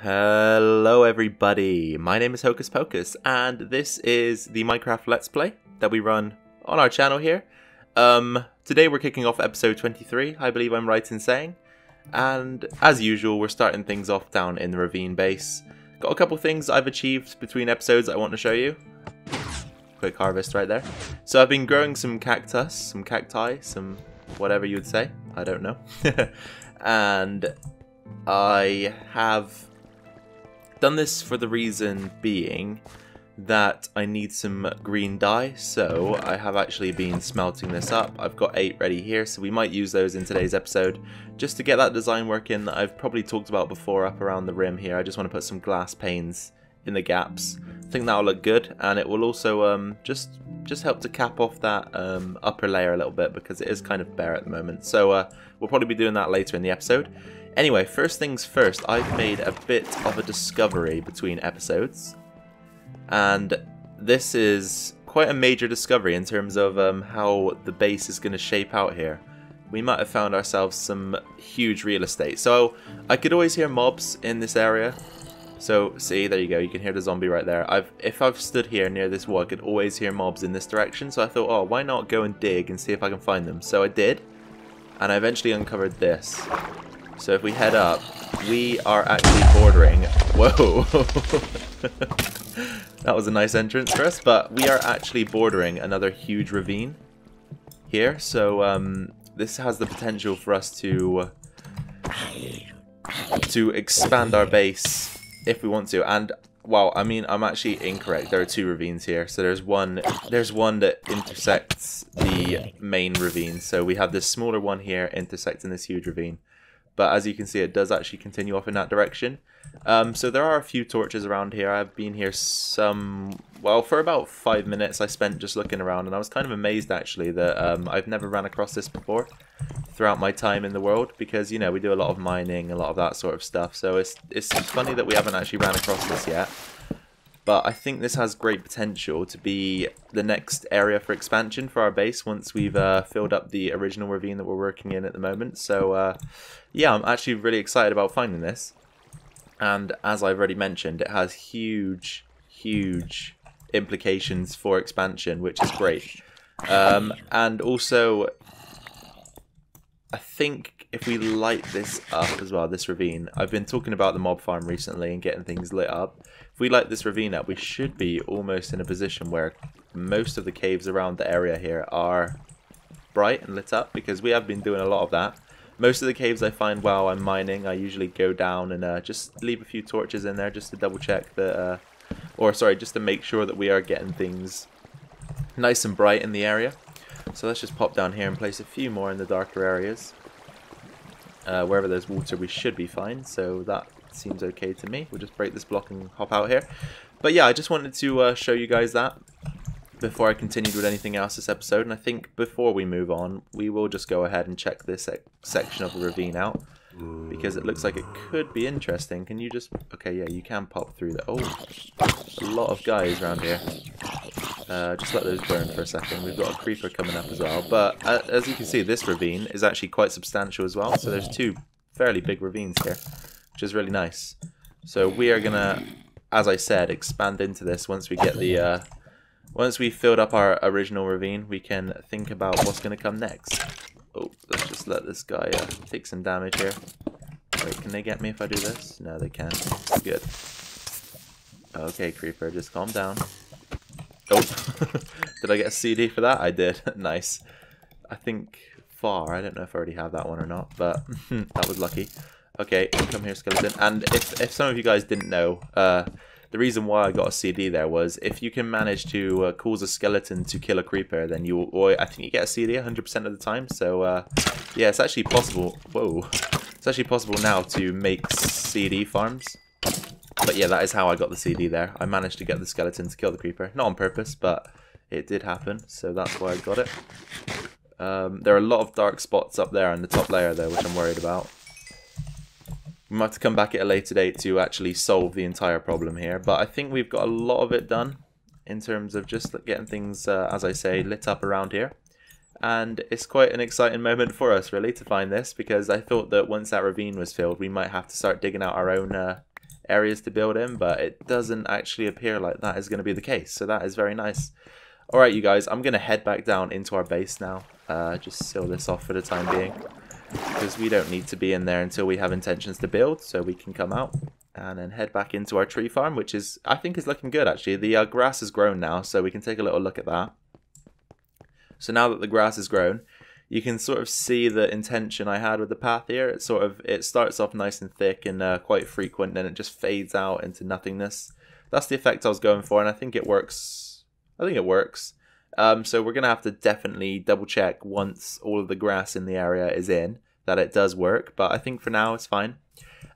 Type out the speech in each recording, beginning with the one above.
Hello everybody, my name is Hocus Pocus and this is the Minecraft Let's Play that we run on our channel here. Today we're kicking off episode 23, I believe I'm right in saying. And as usual, we're starting things off down in the Ravine base. Got a couple things I've achieved between episodes I want to show you. Quick harvest right there. So I've been growing some cactus, some cacti, some whatever you would say, I don't know. And I have done this for the reason being that I need some green dye, so I have actually been smelting this up. I've got 8 ready here, so we might use those in today's episode just to get that design work in that I've probably talked about before up around the rim here. I just want to put some glass panes in the gaps. I think that'll look good, and it will also just help to cap off that upper layer a little bit because it is kind of bare at the moment. So we'll probably be doing that later in the episode. Anyway, first things first, I've made a bit of a discovery between episodes. And this is quite a major discovery in terms of how the base is going to shape out here. We might have found ourselves some huge real estate. So I could always hear mobs in this area. So see, there you go, you can hear the zombie right there. If I've stood here near this wall, I could always hear mobs in this direction. So I thought, oh, why not go and dig and see if I can find them. So I did, and I eventually uncovered this. So if we head up, we are actually bordering... Whoa! That was a nice entrance for us, but we are actually bordering another huge ravine here. So this has the potential for us to expand our base if we want to. And wow, I mean, I'm actually incorrect. There are 2 ravines here. So there's one that intersects the main ravine. So we have this smaller one here intersecting this huge ravine. But as you can see, it does actually continue off in that direction. So there are a few torches around here. I've been here for about 5 minutes I spent just looking around. And I was kind of amazed actually that I've never ran across this before throughout my time in the world. Because, you know, we do a lot of mining, a lot of that sort of stuff. So it's funny that we haven't actually ran across this yet. But I think this has great potential to be the next area for expansion for our base once we've filled up the original ravine that we're working in at the moment. So yeah, I'm actually really excited about finding this. And as I've already mentioned, it has huge implications for expansion, which is great. And also, I think if we light this up as well, this ravine, I've been talking about the mob farm recently and getting things lit up. If we light this ravine up, we should be almost in a position where most of the caves around the area here are bright and lit up, because we have been doing a lot of that. Most of the caves I find while I'm mining, I usually go down and just leave a few torches in there just to double check that, just to make sure that we are getting things nice and bright in the area. So let's just pop down here and place a few more in the darker areas. Wherever there's water we should be fine, so that seems okay to me. We'll just break this block and hop out here. But yeah, I just wanted to show you guys that before I continued with anything else this episode. And I think before we move on, we will just go ahead and check this section of the ravine out, because it looks like it could be interesting. Can you just... Okay, yeah, you can pop through there. Oh, a lot of guys around here. Just let those burn for a second. We've got a creeper coming up as well. But as you can see, this ravine is actually quite substantial as well. So there's 2 fairly big ravines here, which is really nice. So we are gonna, as I said, expand into this once we get the once we've filled up our original ravine. We can think about what's gonna come next. Oh, let's just let this guy take some damage here. Wait, can they get me if I do this? No, they can't. Good. Okay, creeper, just calm down. Oh, did I get a CD for that? I did. Nice. I think far. I don't know if I already have that one or not, but that was lucky. Okay, come here, skeleton. And if some of you guys didn't know, the reason why I got a CD there was if you can manage to cause a skeleton to kill a creeper, then I think you get a CD 100% of the time. So yeah, it's actually possible. Whoa, it's actually possible now to make CD farms. But yeah, that is how I got the CD there. I managed to get the skeleton to kill the creeper, not on purpose, but it did happen. So that's why I got it. There are a lot of dark spots up there in the top layer though, which I'm worried about. We might have to come back at a later date to actually solve the entire problem here. But I think we've got a lot of it done in terms of just getting things, as I say, lit up around here. And it's quite an exciting moment for us, really, to find this, because I thought that once that ravine was filled, we might have to start digging out our own areas to build in, but it doesn't actually appear like that is going to be the case, so that is very nice. Alright you guys, I'm going to head back down into our base now, just seal this off for the time being, because we don't need to be in there until we have intentions to build, so we can come out and then head back into our tree farm, which is, I think, is looking good actually. The grass has grown now, so we can take a little look at that. So now that the grass has grown, you can sort of see the intention I had with the path here. It starts off nice and thick and quite frequent, then it just fades out into nothingness. That's the effect I was going for, and I think it works. So we're gonna have to definitely double check once all of the grass in the area is in that it does work, but I think for now it's fine.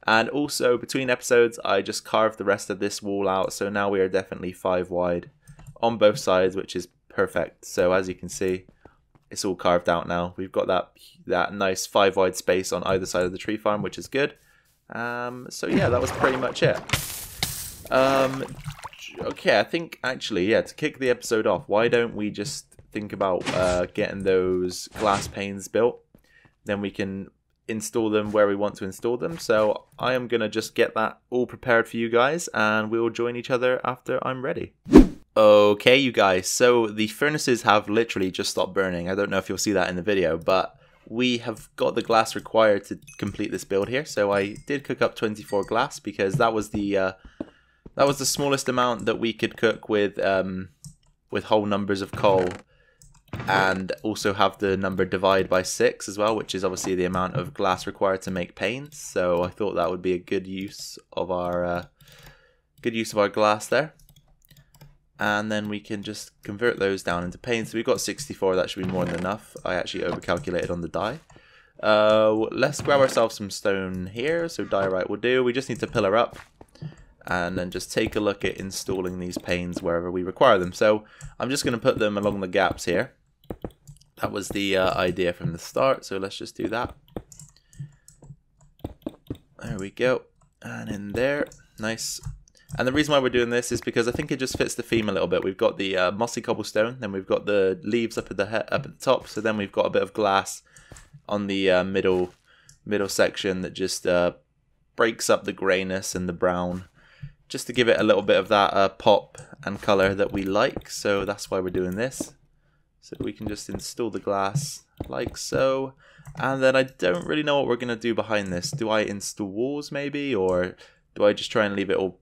And also between episodes I just carved the rest of this wall out, so now we are definitely 5 wide on both sides, which is perfect. So as you can see, it's all carved out now. We've got that nice 5 wide space on either side of the tree farm, which is good. So yeah, that was pretty much it. Okay, I think actually, yeah, to kick the episode off, why don't we just think about getting those glass panes built? Then we can install them where we want to install them. So I am going to just get that all prepared for you guys, and we'll join each other after I'm ready. Okay, you guys, so the furnaces have literally just stopped burning. I don't know if you'll see that in the video, but we have got the glass required to complete this build here. So I did cook up 24 glass because that was the smallest amount that we could cook with whole numbers of coal, and also have the number divide by 6 as well, which is obviously the amount of glass required to make panes. So I thought that would be a good use of our glass there. And then we can just convert those down into panes. So we've got 64, that should be more than enough. I actually overcalculated on the die. Let's grab ourselves some stone here, so diorite will do. We just need to pillar up, and then just take a look at installing these panes wherever we require them. So I'm just going to put them along the gaps here. That was the idea from the start, so let's just do that. There we go, and in there, nice. And the reason why we're doing this is because I think it just fits the theme a little bit. We've got the mossy cobblestone, then we've got the leaves up at the top, so then we've got a bit of glass on the middle section that just breaks up the greyness and the brown, just to give it a little bit of that pop and colour that we like. So that's why we're doing this. So we can just install the glass like so. And then I don't really know what we're going to do behind this. Do I install walls maybe, or do I just try and leave it all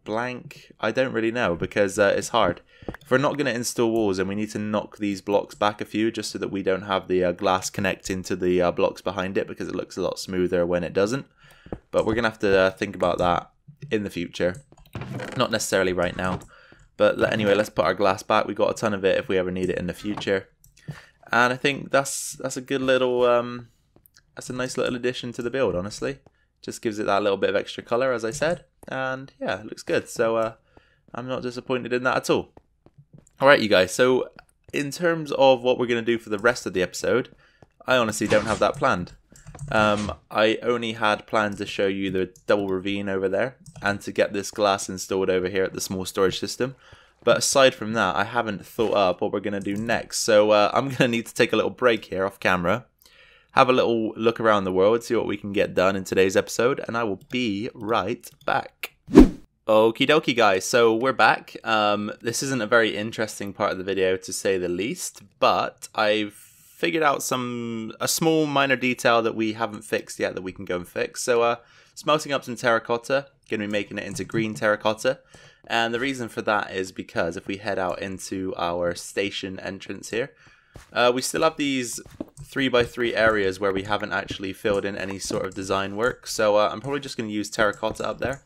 blank? I don't really know, because it's hard. If we're not going to install walls, then we need to knock these blocks back a few, just so that we don't have the glass connect into the blocks behind it, because it looks a lot smoother when it doesn't. But we're going to have to think about that in the future, not necessarily right now. But anyway, let's put our glass back. We've got a ton of it if we ever need it in the future. And I think that's a good little that's a nice little addition to the build, honestly. Just gives it that little bit of extra color, as I said, and yeah, it looks good. So I'm not disappointed in that at all. Alright you guys, so in terms of what we're going to do for the rest of the episode, I honestly don't have that planned. I only had planned to show you the double ravine over there, and to get this glass installed over here at the small storage system. But aside from that, I haven't thought up what we're going to do next. So I'm going to need to take a little break here off camera, have a little look around the world, see what we can get done in today's episode, and I will be right back. Okie dokie guys, so we're back. This isn't a very interesting part of the video, to say the least, but I've figured out a small minor detail that we haven't fixed yet that we can go and fix. So smelting up some terracotta, going to be making it into green terracotta. And the reason for that is because if we head out into our station entrance here, we still have these 3x3 areas where we haven't actually filled in any sort of design work. So I'm probably just going to use terracotta up there,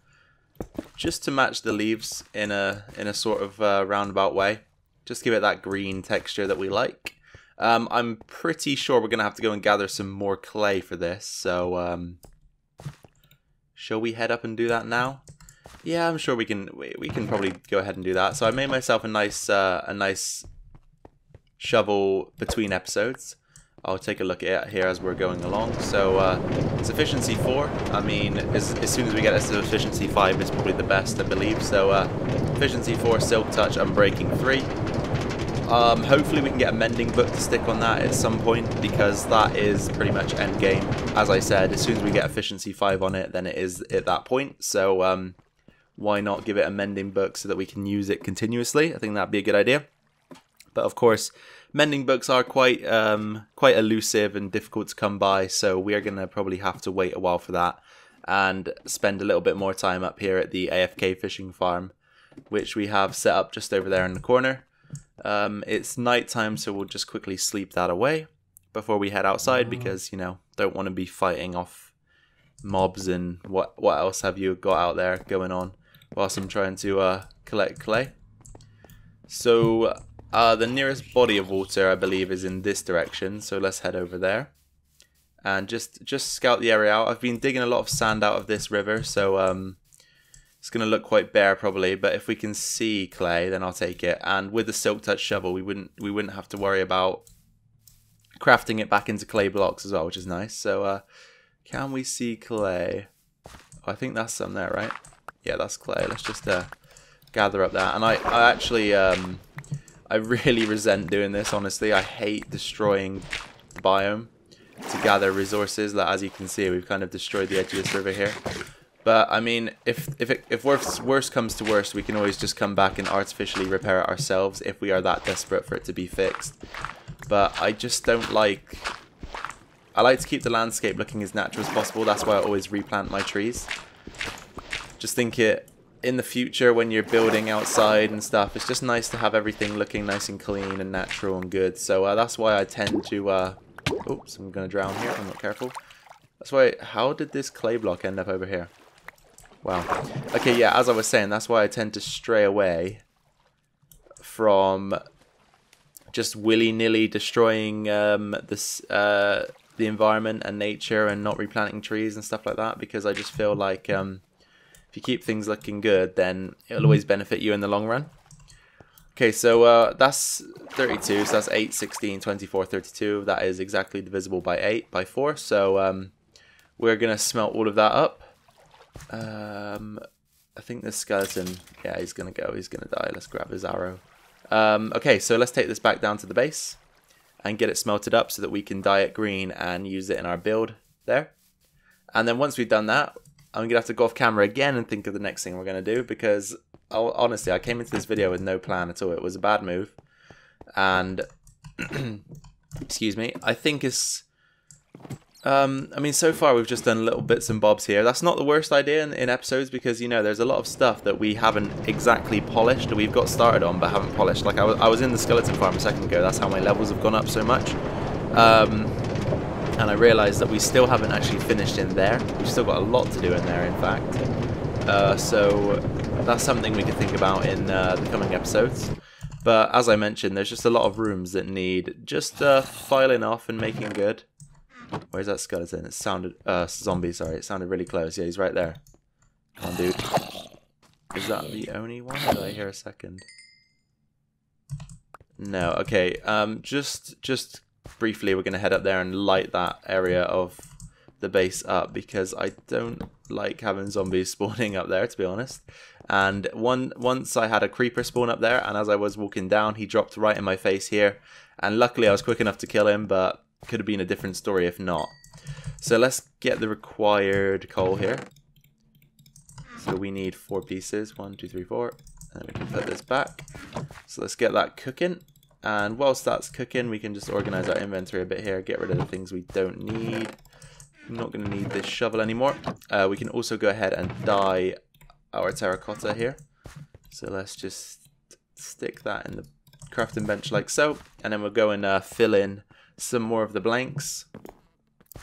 just to match the leaves in a sort of roundabout way. Just give it that green texture that we like. I'm pretty sure we're going to have to go and gather some more clay for this. So shall we head up and do that now? Yeah, I'm sure we can probably go ahead and do that. So I made myself a nice shovel between episodes. I'll take a look at it here as we're going along. So it's efficiency 4. I mean, as soon as we get this to efficiency 5, it's probably the best, I believe. So efficiency 4, silk touch, unbreaking 3. Hopefully we can get a mending book to stick on that at some point, because that is pretty much end game. As I said, as soon as we get efficiency 5 on it, then it is at that point. So why not give it a mending book so that we can use it continuously? I think that'd be a good idea. But of course, mending books are quite elusive and difficult to come by, so we are going to probably have to wait a while for that and spend a little bit more time up here at the AFK fishing farm, which we have set up just over there in the corner. It's nighttime, so we'll just quickly sleep that away before we head outside, because, you know, don't want to be fighting off mobs and what else have you got out there going on whilst I'm trying to collect clay. So the nearest body of water, I believe, is in this direction, so let's head over there and just scout the area out. I've been digging a lot of sand out of this river, so it's going to look quite bare probably, but if we can see clay, then I'll take it. And with the Silk Touch shovel, we wouldn't have to worry about crafting it back into clay blocks as well, which is nice. So can we see clay? Oh, I think that's some there, right? Yeah, that's clay. Let's just gather up that. And I actually I really resent doing this, honestly. I hate destroying the biome to gather resources. Like, as you can see, we've kind of destroyed the edge of this river here. But I mean, if worst comes to worst, we can always just come back and artificially repair it ourselves if we are that desperate for it to be fixed. But I just don't like... I like to keep the landscape looking as natural as possible. That's why I always replant my trees. Just think it in the future when you're building outside and stuff, it's just nice to have everything looking nice and clean and natural and good. So that's why I tend to... oops, I'm going to drown here if I'm not careful. That's why... How did this clay block end up over here? Wow. Okay, yeah, as I was saying, that's why I tend to stray away from just willy-nilly destroying the environment and nature and not replanting trees and stuff like that, because I just feel like if you keep things looking good, then it'll always benefit you in the long run. Okay, so that's 32, so that's 8, 16, 24, 32. That is exactly divisible by 8, by 4, so we're going to smelt all of that up. I think this skeleton, yeah, he's gonna go, he's gonna die. Let's grab his arrow. Okay, so let's take this back down to the base and get it smelted up so that we can dye it green and use it in our build there. And then once we've done that, I'm gonna have to go off camera again and think of the next thing we're gonna do, because honestly, I came into this video with no plan at all. It was a bad move, and excuse me, I think it's I mean, so far we've just done little bits and bobs here. That's not the worst idea in episodes, because, you know, there's a lot of stuff that we haven't exactly polished, or we've got started on but haven't polished. Like, I was in the skeleton farm a second ago. That's how my levels have gone up so much. And I realised that we still haven't actually finished in there. We've still got a lot to do in there, in fact. So that's something we could think about in the coming episodes. But as I mentioned, there's just a lot of rooms that need just filing off and making good. Where's that skeleton? It sounded... zombie, sorry. It sounded really close. Yeah, he's right there. Come on, dude. Is that the only one? Or did I hear a second? No. Okay. Just briefly, we're going to head up there and light that area of the base up, because I don't like having zombies spawning up there, to be honest. And once I had a creeper spawn up there, and as I was walking down, he dropped right in my face here. And luckily, I was quick enough to kill him, but... could have been a different story if not. So let's get the required coal here. So we need 4 pieces. 1, 2, 3, 4. And we can put this back. So let's get that cooking. And whilst that's cooking, we can just organize our inventory a bit here. Get rid of the things we don't need. I'm not going to need this shovel anymore. We can also go ahead and dye our terracotta here. So let's just stick that in the crafting bench like so. And then we'll go and fill in some more of the blanks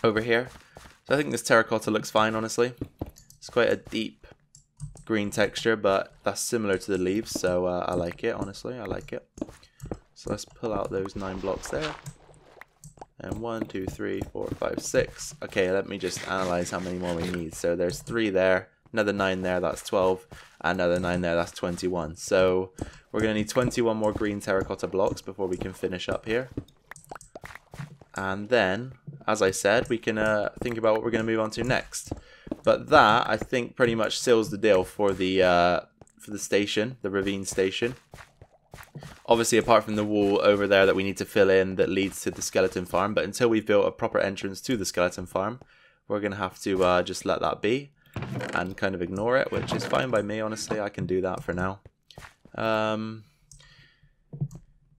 over here. So I think this terracotta looks fine, honestly. It's quite a deep green texture, but that's similar to the leaves, so I like it, honestly. I like it. So let's pull out those 9 blocks there. And 1, 2, 3, 4, 5, 6. Okay, let me just analyze how many more we need. So there's 3 there, another 9 there, that's 12, and another 9 there, that's 21. So we're going to need 21 more green terracotta blocks before we can finish up here. And then, as I said, we can think about what we're going to move on to next. But that, I think, pretty much seals the deal for the station, the Ravine Station. Obviously, apart from the wall over there that we need to fill in that leads to the skeleton farm. But until we've built a proper entrance to the skeleton farm, we're going to have to just let that be and kind of ignore it, which is fine by me, honestly. I can do that for now.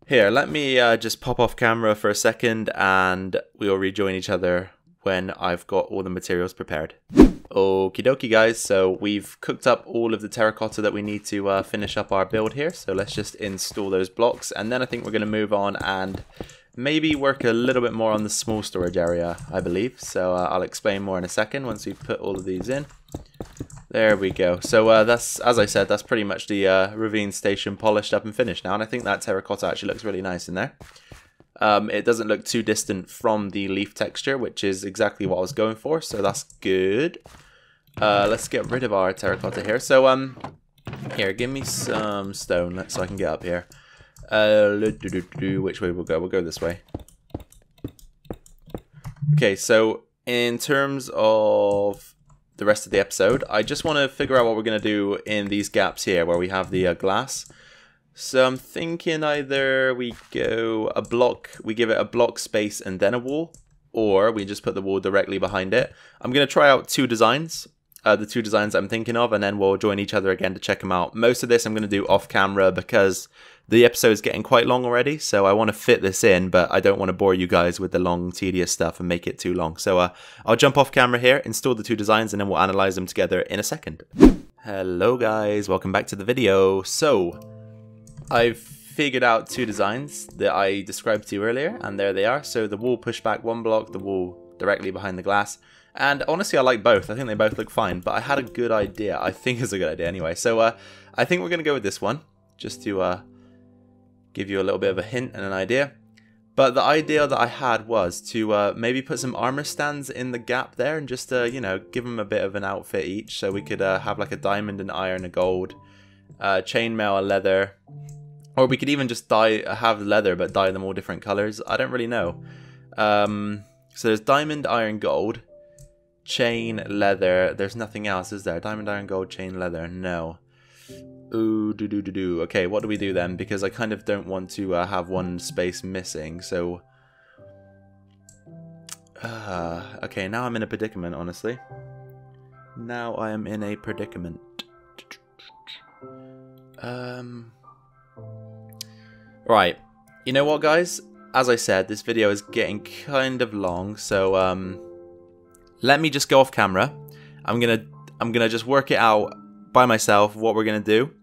Here, let me just pop off camera for a second and we'll rejoin each other when I've got all the materials prepared. Okie dokie guys, so we've cooked up all of the terracotta that we need to finish up our build here. So let's just install those blocks and then I think we're going to move on and maybe work a little bit more on the small storage area, I believe. So I'll explain more in a second once we've put all of these in. There we go. So that's, as I said, that's pretty much the Ravine Station polished up and finished now. And I think that terracotta actually looks really nice in there. It doesn't look too distant from the leaf texture, which is exactly what I was going for. So that's good. Let's get rid of our terracotta here. So here, give me some stone so I can get up here. Which way we'll go? We'll go this way. Okay, so in terms of the rest of the episode, I just want to figure out what we're going to do in these gaps here where we have the glass. So I'm thinking either we go a block, we give it a block space and then a wall, or we just put the wall directly behind it. I'm going to try out two designs, the two designs I'm thinking of, and then we'll join each other again to check them out. Most of this I'm going to do off camera because the episode is getting quite long already, so I want to fit this in, but I don't want to bore you guys with the long, tedious stuff and make it too long. So I'll jump off camera here, install the two designs, and then we'll analyze them together in a second. Hello guys, welcome back to the video. So I've figured out two designs that I described to you earlier, and there they are. So the wall push back one block, the wall directly behind the glass. And honestly, I like both. I think they both look fine, but I had a good idea. I think it's a good idea anyway. So I think we're going to go with this one, just to give you a little bit of a hint and an idea. But the idea that I had was to maybe put some armor stands in the gap there and just, you know, give them a bit of an outfit each. So we could have like a diamond, an iron, a gold, chainmail, a leather. Or we could even just have leather but dye them all different colors. I don't really know. So there's diamond, iron, gold, chain, leather. There's nothing else, is there? Diamond, iron, gold, chain, leather. No. Ooh, do. Okay, what do we do then? Because I kind of don't want to have one space missing. So, okay, now I'm in a predicament, honestly. Now I am in a predicament. Right. You know what, guys? As I said, this video is getting kind of long, so let me just go off camera. I'm gonna just work it out by myself what we're gonna do,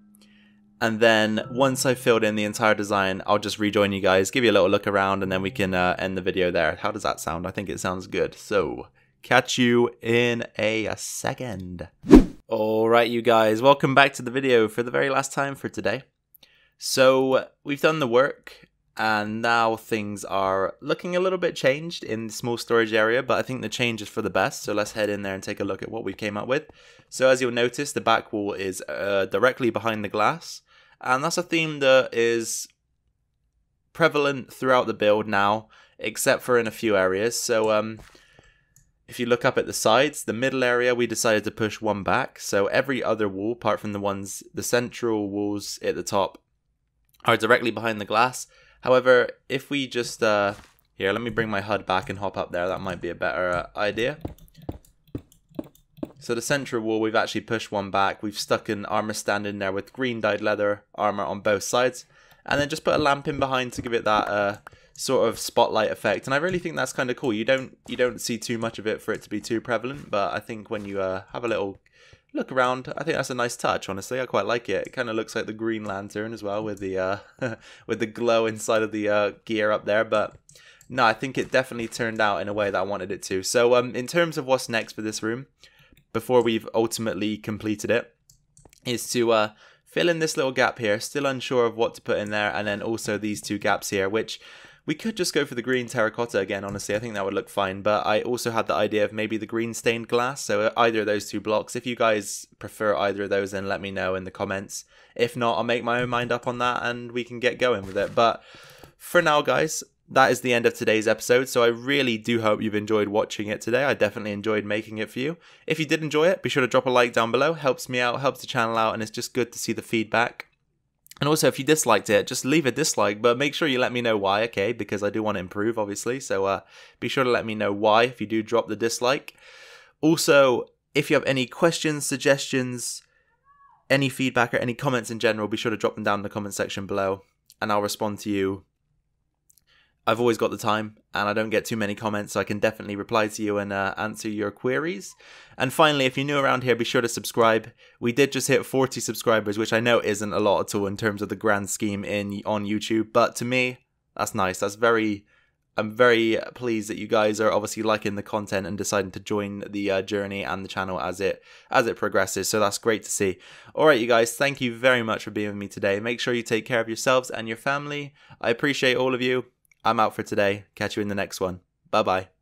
and then once I've filled in the entire design, I'll just rejoin you guys, give you a little look around, and then we can end the video there. How does that sound? I think it sounds good. So catch you in a second. Alright, you guys, welcome back to the video for the very last time for today. So we've done the work, and now things are looking a little bit changed in the small storage area, but I think the change is for the best. So let's head in there and take a look at what we came up with. So as you'll notice, the back wall is directly behind the glass, and that's a theme that is prevalent throughout the build now, except for in a few areas. So if you look up at the sides, the middle area, we decided to push one back. So every other wall, apart from the central walls at the top, are directly behind the glass. However, if we just, here, let me bring my HUD back and hop up there. That might be a better idea. So the central wall, we've actually pushed one back. We've stuck an armor stand in there with green dyed leather armor on both sides. And then just put a lamp in behind to give it that sort of spotlight effect. And I really think that's kind of cool. You don't see too much of it for it to be too prevalent. But I think when you have a little look around, I think that's a nice touch, honestly. I quite like it. It kind of looks like the Green Lantern as well, with the with the glow inside of the gear up there. But no, I think it definitely turned out in a way that I wanted it to. So in terms of what's next for this room, before we've ultimately completed it, is to fill in this little gap here. Still unsure of what to put in there, and then also these two gaps here, which we could just go for the green terracotta again, honestly. I think that would look fine, but I also had the idea of maybe the green stained glass, so either of those two blocks. If you guys prefer either of those, then let me know in the comments. If not, I'll make my own mind up on that and we can get going with it. But for now, guys, that is the end of today's episode, so I really do hope you've enjoyed watching it today. I definitely enjoyed making it for you. If you did enjoy it, be sure to drop a like down below. Helps me out, helps the channel out, and it's just good to see the feedback. And also, if you disliked it, just leave a dislike, but make sure you let me know why, okay? Because I do want to improve, obviously. So be sure to let me know why if you do drop the dislike. Also, if you have any questions, suggestions, any feedback, or any comments in general, be sure to drop them down in the comment section below, and I'll respond to you. I've always got the time, and I don't get too many comments, so I can definitely reply to you and answer your queries. And finally, if you're new around here, be sure to subscribe. We did just hit 40 subscribers, which I know isn't a lot at all in terms of the grand scheme on YouTube, but to me, that's nice. I'm very pleased that you guys are obviously liking the content and deciding to join the journey and the channel as it progresses. So that's great to see. All right, you guys, thank you very much for being with me today. Make sure you take care of yourselves and your family. I appreciate all of you. I'm out for today. Catch you in the next one. Bye-bye.